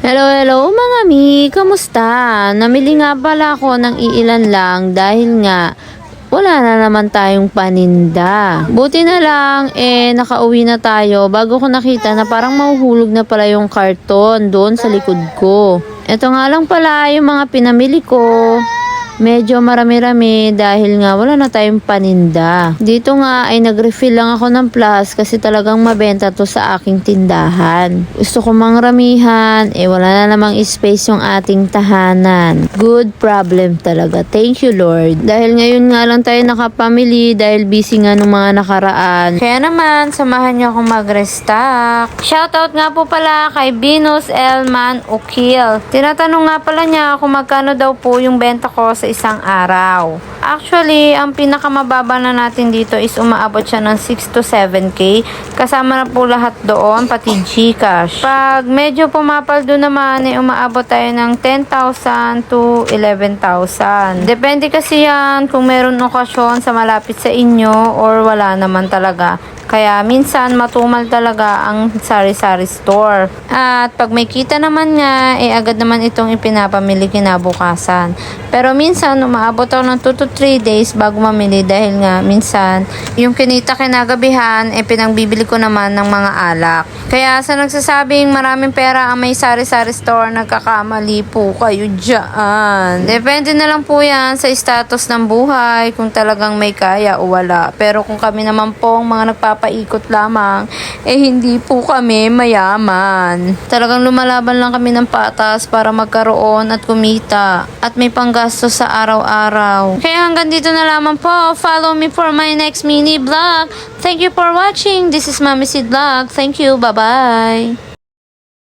Hello, hello mga mi! Kamusta? Namili nga pala ako ng iilan lang dahil nga wala na naman tayong paninda. Buti na lang, nakauwi na tayo bago ko nakita na parang mahuhulog na pala yung karton doon sa likod ko. Ito nga lang pala yung mga pinamili ko. Medyo marami-rami dahil nga wala na tayong paninda. Dito nga ay nag-refill lang ako ng plus kasi talagang mabenta to sa aking tindahan. Gusto ko mangramihan, wala na namang space yung ating tahanan. Good problem talaga. Thank you Lord. Dahil ngayon nga lang tayo nakapamili dahil busy nga nung mga nakaraan. Kaya naman, samahan niyo akong mag-restock. Shoutout nga po pala kay Venus Elman Ukil. Tinatanong nga pala niya kung magkano daw po yung benta ko sa isang araw. Actually, ang pinakamababa na natin dito is umaabot siya ng 6 to 7K. Kasama na po lahat doon, pati GCash. Pag medyo pumapaldo naman, umaabot tayo ng 10,000 to 11,000. Depende kasi yan kung meron okasyon sa malapit sa inyo or wala naman talaga. Kaya minsan matumal talaga ang sari-sari store. At pag may kita naman nga, agad naman itong ipinapamili kinabukasan. Pero minsan umaabot ako ng 2 to 3 days bago mamili dahil nga minsan yung kinita kinagabihan pinangbibili ko naman ng mga alak. Kaya sa nagsasabing maraming pera ang may sari-sari store, nagkakamali po kayo dyan. Depende na lang po yan sa status ng buhay kung talagang may kaya o wala. Pero kung kami naman pong mga nagpapaikot lamang, hindi po kami mayaman. Talagang lumalaban lang kami ng patas para magkaroon at kumita at may panggastos sa araw-araw. Kaya hanggang dito na lamang po. Follow me for my next mini vlog. Thank you for watching. This is Mami Sid Vlog. Thank you. Bye-bye.